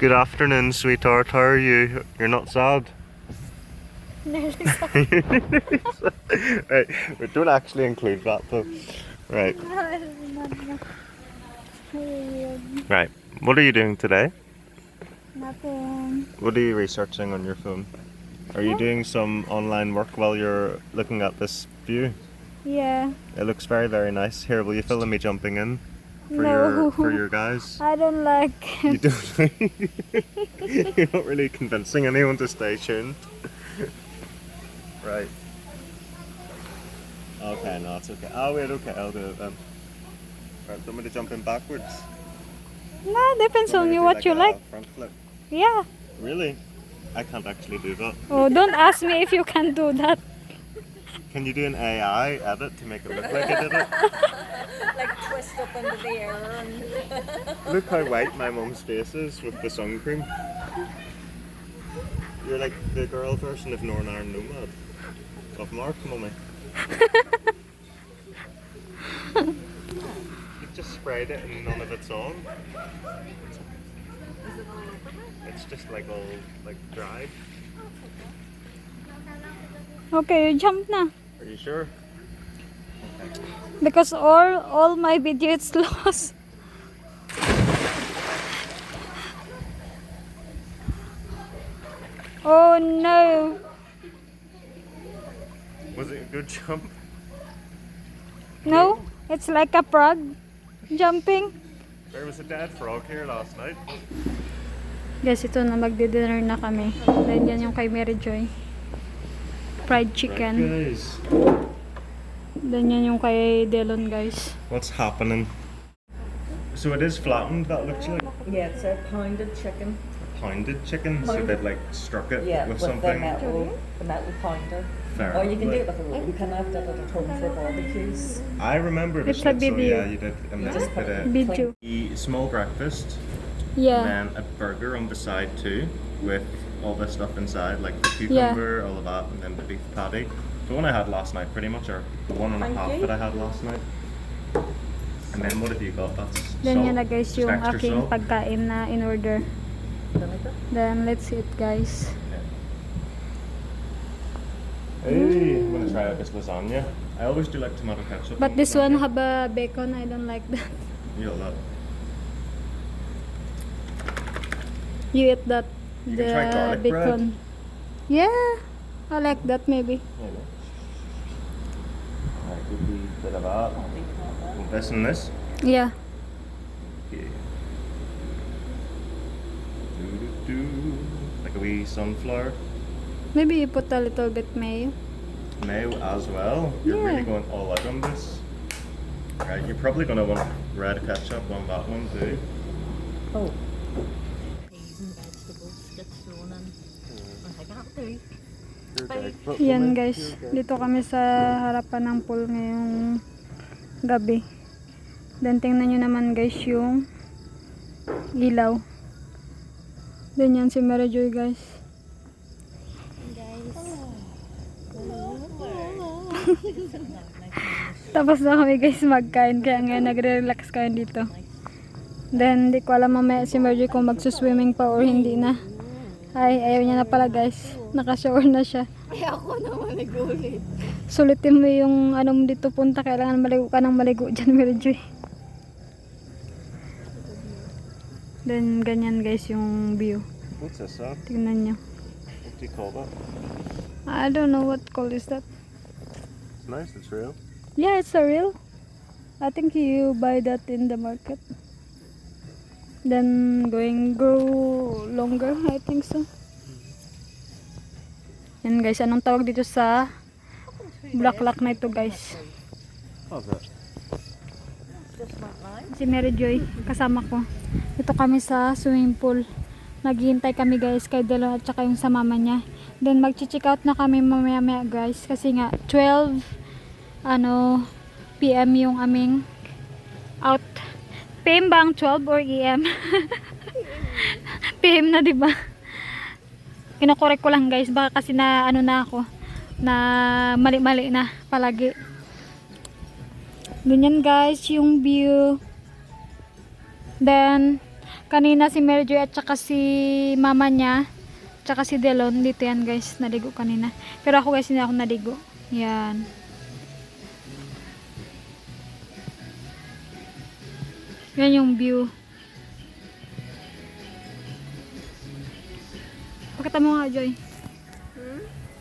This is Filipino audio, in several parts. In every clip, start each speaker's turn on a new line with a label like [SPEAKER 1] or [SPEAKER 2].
[SPEAKER 1] Good afternoon, sweetheart. How are you? You're not sad? Right, we don't actually include that though. Right. Right. What are you doing today?
[SPEAKER 2] Nothing.
[SPEAKER 1] What are you researching on your phone? Are you doing some online work while you're looking at this view?
[SPEAKER 2] Yeah.
[SPEAKER 1] It looks very, very nice. Here, will you film me jumping in for
[SPEAKER 2] No.
[SPEAKER 1] your guys?
[SPEAKER 2] I don't like
[SPEAKER 1] You
[SPEAKER 2] it.
[SPEAKER 1] don't. You're not really convincing anyone to stay tuned. Right. Okay, no, it's okay. Oh wait, okay, I'll do it then. Right, do you want me to jump in backwards?
[SPEAKER 2] No, depends
[SPEAKER 1] Do
[SPEAKER 2] on
[SPEAKER 1] me
[SPEAKER 2] you
[SPEAKER 1] to do
[SPEAKER 2] what
[SPEAKER 1] like
[SPEAKER 2] you
[SPEAKER 1] a
[SPEAKER 2] like.
[SPEAKER 1] Front flip.
[SPEAKER 2] Yeah.
[SPEAKER 1] Really? I can't actually do that.
[SPEAKER 2] Oh, don't ask me if you can do that.
[SPEAKER 1] Can you do an AI edit to make it look like I did it?
[SPEAKER 3] Like twist up into the air and
[SPEAKER 1] Look how white my mum's face is with the sun cream. You're like the girl version of Northern Ireland Nomad. Of Mark, mummy. You've just sprayed it and none of it's on. It's just like all like dried.
[SPEAKER 2] Okay, you jump na.
[SPEAKER 1] Are you sure?
[SPEAKER 2] Because all my video is lost. Oh no.
[SPEAKER 1] Was it a good jump?
[SPEAKER 2] No, it's like a frog jumping.
[SPEAKER 1] There was a dead frog here last night.
[SPEAKER 2] Guys, ito na magdi-dinner na kami. Then yan yung kay Mary Joy. Fried chicken.
[SPEAKER 1] Right, guys.
[SPEAKER 2] Then yan yung kay Delon, guys.
[SPEAKER 1] What's happening? So it is flattened, that looks like.
[SPEAKER 3] yeah, it's a pounded chicken.
[SPEAKER 1] Pounded chicken, so they've like struck it
[SPEAKER 3] Yeah,
[SPEAKER 1] with
[SPEAKER 3] with
[SPEAKER 1] something.
[SPEAKER 3] the metal pounder.
[SPEAKER 1] Fair.
[SPEAKER 3] Or you can do it
[SPEAKER 1] Like-
[SPEAKER 3] with a roll pin. I've done it at home for barbecues.
[SPEAKER 1] I remember the
[SPEAKER 2] It's a
[SPEAKER 1] schnitzel,
[SPEAKER 2] video.
[SPEAKER 1] yeah, you did. And
[SPEAKER 3] You
[SPEAKER 1] then
[SPEAKER 3] just
[SPEAKER 1] you
[SPEAKER 3] put
[SPEAKER 1] did
[SPEAKER 3] it-
[SPEAKER 2] Video.
[SPEAKER 1] a small breakfast,
[SPEAKER 2] Yeah.
[SPEAKER 1] and then a burger on the side too, with all this stuff inside, like the cucumber, all of that, and then the beef patty. The one I had last night, pretty much, or the one and a
[SPEAKER 3] Thank
[SPEAKER 1] half
[SPEAKER 3] you.
[SPEAKER 1] that I had last night. And then what have you got? That's
[SPEAKER 2] Then
[SPEAKER 1] salt,
[SPEAKER 2] yan na guys
[SPEAKER 1] just
[SPEAKER 2] yung
[SPEAKER 1] extra
[SPEAKER 2] aking
[SPEAKER 1] salt.
[SPEAKER 2] pagkain na in order.
[SPEAKER 3] Vinegar.
[SPEAKER 2] Then let's eat, guys.
[SPEAKER 1] Hey, I'm gonna try out this lasagna. I always do like tomato ketchup.
[SPEAKER 2] But
[SPEAKER 1] on
[SPEAKER 2] this one
[SPEAKER 1] lasagna.
[SPEAKER 2] have a bacon. I don't like that.
[SPEAKER 1] You got that.
[SPEAKER 2] You eat that,
[SPEAKER 1] You
[SPEAKER 2] the
[SPEAKER 1] can try garlic
[SPEAKER 2] bacon. Yeah, I like that maybe.
[SPEAKER 1] There you go. Alright, give me a bit of that. Well, this and this.
[SPEAKER 2] Yeah.
[SPEAKER 1] Okay. Doo-doo-doo. Like a wee sunflower.
[SPEAKER 2] Maybe you put a little bit mayo.
[SPEAKER 1] Mayo as well. You're
[SPEAKER 2] Yeah.
[SPEAKER 1] really going all out on this. Right, you're probably gonna want red ketchup on that one too.
[SPEAKER 3] Oh. Peas and vegetables get thrown in. I think I have to.
[SPEAKER 2] Yan guys, dito kami sa harapan ng pool ngayong gabi. Then tingnan nyo naman guys yung ilaw. Then yan si Mary Joy guys. Tapos na kami guys magkain, kaya ngayon nagre-relax kayo dito. Then di ko alam mamaya si Mary Joy kung magsuswimming pa or hindi na. Ay, ayaw niya na pala guys. Naka-shower na siya.
[SPEAKER 3] Ay, ako naman nagulit.
[SPEAKER 2] Sulitin mo yung ano mo dito punta. Kailangan maligo ka ng maligo dyan, Mary Joy. Then, ganyan guys yung view.
[SPEAKER 1] What's this up?
[SPEAKER 2] Tingnan nyo.
[SPEAKER 1] What do you call that?
[SPEAKER 2] I don't know what call is that.
[SPEAKER 1] It's nice, it's real.
[SPEAKER 2] Yeah, it's a real. I think you buy that in the market. Then, grow longer, I think so. Yan guys, anong tawag dito sa bulaklak na ito guys?
[SPEAKER 1] How's that?
[SPEAKER 2] Si Mary Joy, kasama ko. Ito kami sa swimming pool. Naghihintay kami guys kay Delon at saka yung sa mama niya. Then mag-check out na kami mamaya guys. Kasi nga 12 PM yung aming out. PM bang 12 or AM? PM na diba? Kinokorek ko lang guys. Baka kasi na na ako. Na mali-mali na palagi. Ganyan guys yung view. Then Kanina si Mary Joy at saka si mama niya, tsaka si Delon, dito yan guys, naligo kanina. Pero ako guys, hindi ako naligo. Yan. Yan yung view. Pakita mo nga, Joy.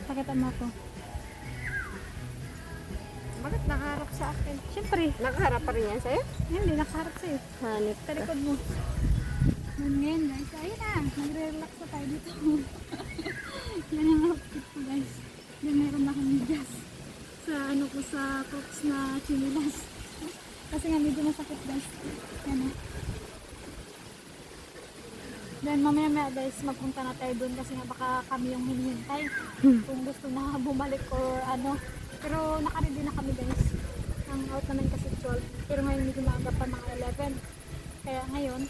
[SPEAKER 2] Pakita mo ako.
[SPEAKER 3] Bakit nakaharap sa akin?
[SPEAKER 2] Siyempre,
[SPEAKER 3] Nakaharap pa rin yan sa'yo?
[SPEAKER 2] hindi nakaharap sa'yo.
[SPEAKER 3] Hanip
[SPEAKER 2] Sa likod mo. Yan ngayon guys. Ayun na. Nagre-relax na tayo dito. Yan ang outfit ko guys. Then meron akong medyas. Sa ano ko sa Crocs na chinilas. Kasi nga medyo masakit guys. Yan na. Then mamaya guys magpunta na tayo doon kasi nga baka kami yung hinihintay. Kung gusto na bumalik or ano. Pero naka-ready na kami guys. Ang out naman kasi 12. Pero ngayon medyo maaga pa mga 11. Kaya ngayon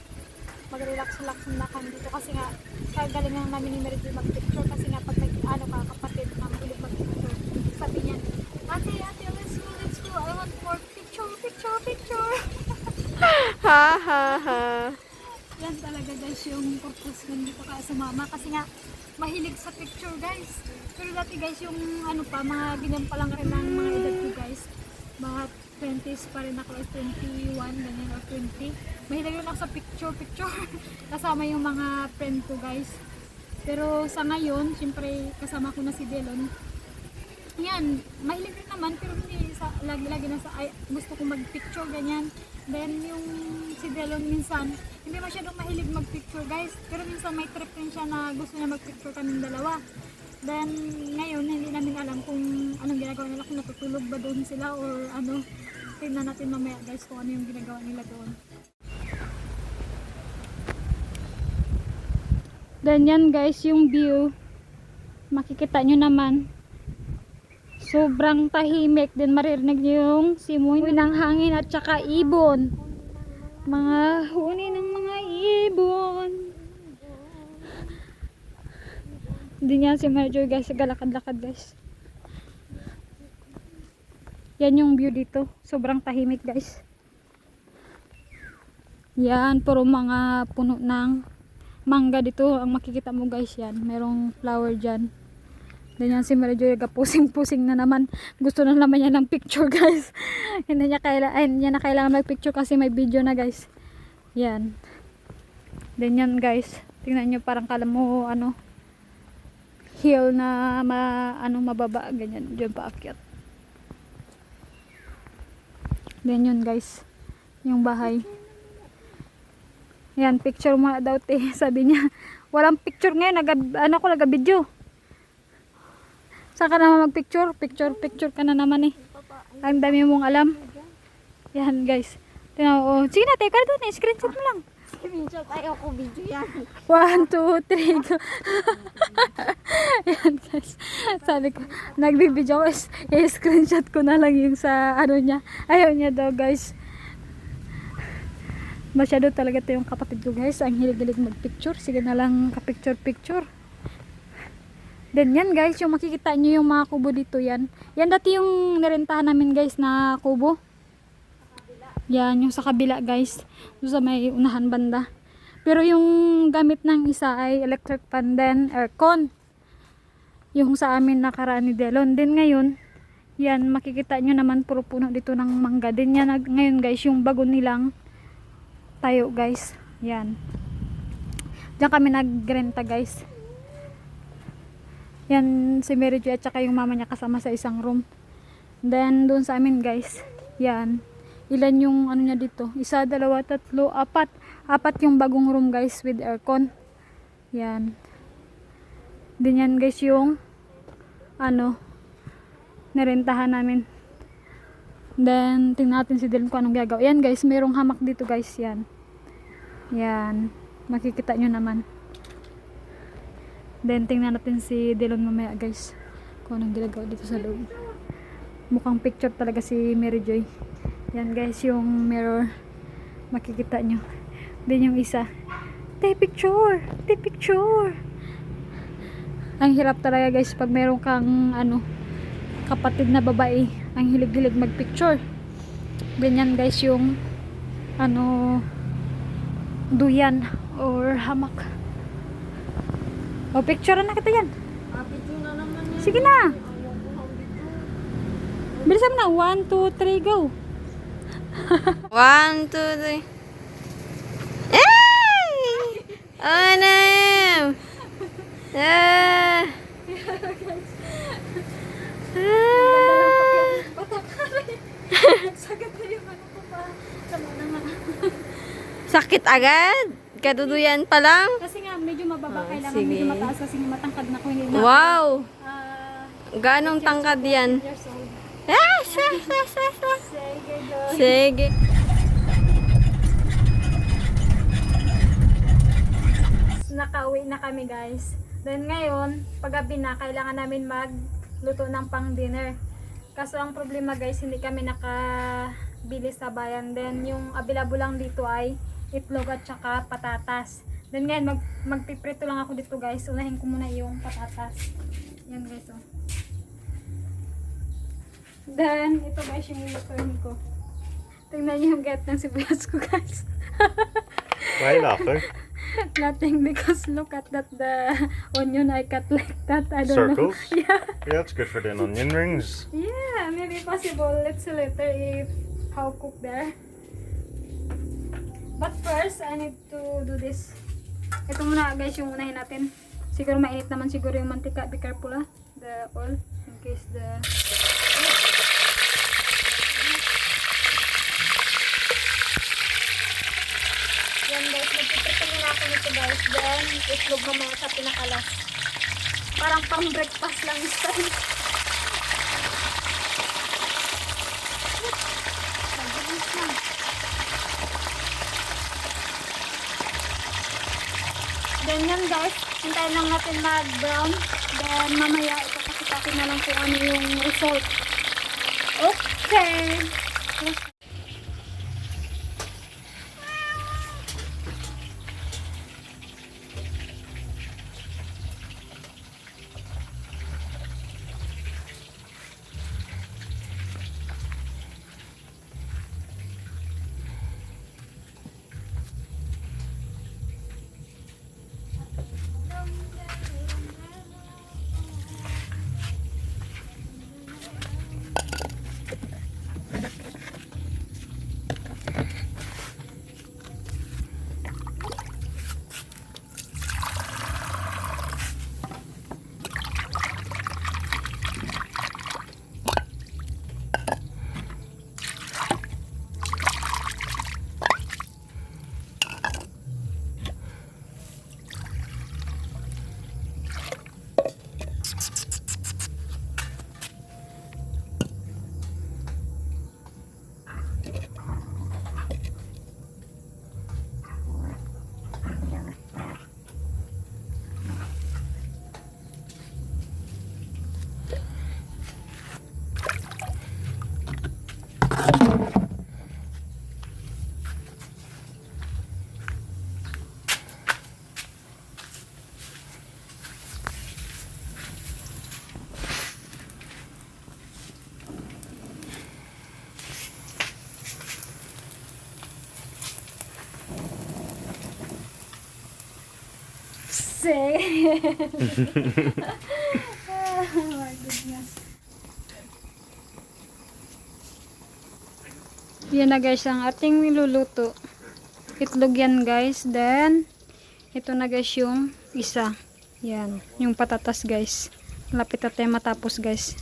[SPEAKER 2] mag-relax-relax na kami dito kasi nga kagaling lang namin ni Mary Joy mag-picture kasi nga pag ano ka kapatid na mahilig mag-picture sabi niya ate let's go I want more picture
[SPEAKER 3] Ha ha ha.
[SPEAKER 2] yan talaga guys yung purpose ko dito kaya sumama kasi nga mahilig sa picture guys pero dati guys yung ano pa mga ganyan pa lang rin ng mga edad ko guys mga 20s pa rin ako, 21, ganyan, or 20. Mahilig rin ako sa picture. Kasama yung mga friend ko, guys. Pero sa ngayon, syempre, kasama ko na si Delon. Yan, mahilig rin naman, pero hindi sa, lagi na sa, ay, gusto ko mag-picture, ganyan. Then, yung si Delon minsan, hindi masyadong mahilig mag-picture, guys. Pero minsan may trip rin siya na gusto niya mag-picture kaming dalawa. Then, ngayon, hindi namin alam kung anong ginagawa nila, kung natutulog ba doon sila or ano. Tingnan natin mamaya guys kung ano yung ginagawa nila doon. Then yan guys yung view. Makikita nyo naman. Sobrang tahimik. Then maririnig nyo yung simoy ng hangin at saka ibon. Mga huni ng mga ibon. Hindi niya si Mary Joy guys. Galakad-lakad guys. Yan yung view dito. Sobrang tahimik guys. Yan. Puro mga puno ng mangga dito. Ang makikita mo guys yan. Merong flower dyan. Then yan si Mary Joy. Pusing-pusing na naman. Gusto na naman niya ng picture guys. Hindi niya kailangan mag-picture kasi may video na guys. Yan. Then yan guys. Tingnan nyo parang kala mo ano. Hill na mababa. Ganyan. Diyan paakyat. Then yun guys, yung bahay. Yan, picture mo daw te. Sabi niya, walang picture ngayon, nag-video. Saan ka naman mag-picture? Picture ka na naman eh. Ang dami mong alam. Yan guys. Tingnan mo, sige na, teka doon eh, screenshot mo lang.
[SPEAKER 3] Screenshot, ayaw ko video yan.
[SPEAKER 2] 1, 2, 3, go. Yan guys. Sabi ko, nagbibideo ko, i-screenshot ko na lang yung sa ano niya. Ayaw niya daw guys. Masyado talaga ito yung kapatid ko guys. Ang hilig-hilig mag-picture. Sige na lang ka-picture. Then yan guys, yung makikita nyo yung mga kubo dito yan. Yan dati yung nirentahan namin guys na kubo. Yan, yung sa kabila guys. Doon sa may unahan banda. Pero yung gamit ng isa ay electric fan then aircon. Yung sa amin nakaraan ni Delon. Then ngayon, yan makikita nyo naman puro puno dito ng mangga. Then yan ngayon guys, yung bago nilang tayo guys. Yan. Diyan kami nagrenta guys. Yan si Mary Joy at saka yung mama niya kasama sa isang room. Then doon sa amin guys. Yan. Ilan yung ano niya dito? 1, 2, 3, 4. 4 yung bagong room guys with aircon. Yan. Din yan guys yung ano nirentahan namin. Then tingnan natin si Dylan kung anong gagawin. Yan guys, mayroong hamak dito guys. Yan. Yan. Makikita nyo naman. Then tingnan natin si Dylan mamaya guys. Kung anong ginagawa dito sa loob. Mukhang picture talaga si Mary Joy. Yan guys, yung mirror. Makikita nyo. Then yung isa. Take picture! Ang hirap talaga guys pag meron kang ano, kapatid na babae. Ang hilig-hilig magpicture. Then yan guys yung ano, duyan or hamak. O, picture na kita yan.
[SPEAKER 3] Video na naman yan.
[SPEAKER 2] Sige na.
[SPEAKER 3] Ayaw ko ang video.
[SPEAKER 2] Bilisan mo na. 1, 2, 3, go.
[SPEAKER 4] 1, 2, 3. Hey! Oh no! Ah!
[SPEAKER 2] Sagad na yung ano ko pa. Tama na nga.
[SPEAKER 4] Sakit agad? Kaduduyan pa lang?
[SPEAKER 2] Kasi nga, medyo mababa. Kailangan
[SPEAKER 4] sige.
[SPEAKER 2] medyo mataas kasi matangkad na ko. Hindi na.
[SPEAKER 4] Wow!
[SPEAKER 2] Ah,
[SPEAKER 4] Ganong tangkad yan?
[SPEAKER 2] years old.
[SPEAKER 4] Ah!
[SPEAKER 2] Sige, go.
[SPEAKER 4] Sige.
[SPEAKER 2] Nakauwi na kami guys. Then ngayon, paggabi na, kailangan namin magluto ng pang dinner. Kaso ang problema guys, hindi kami nakabili sa bayan. Then yung available lang dito ay itlog at saka patatas. Then ngayon, magpiprito lang ako dito guys. Unahin ko muna yung patatas. Yan guys oh. Then, ito guys yung ilutuin ko. Tingnan niyo yung get ng sibuyas ko guys.
[SPEAKER 1] Why are you laughing?
[SPEAKER 2] Nothing because look at that, the onion I cut like that. I don't
[SPEAKER 1] Circles?
[SPEAKER 2] know. Yeah.
[SPEAKER 1] Yeah, it's good for doing onion rings.
[SPEAKER 2] Yeah, maybe possible. Let's see later if how cook there. But first, I need to do this. Ito muna guys yung unahin natin. Siguro mainit naman siguro yung mantika. Be careful ah. The oil. In case the... Yan guys, magpiprito muna ako nito guys. Then, itlog mamaya sa pinakalas. Parang pang breakfast lang style. Mabilis lang. Then yan guys, hintayin lang natin mag-brown. Then mamaya ipapakita na lang kung ano yung result. Okay. Say. Oh my goodness. Yan na guys ang ating niluluto. Itlog yan guys. Then, ito na guys yung isa. Yan. Yung patatas guys. Lapit na tayo matapos guys.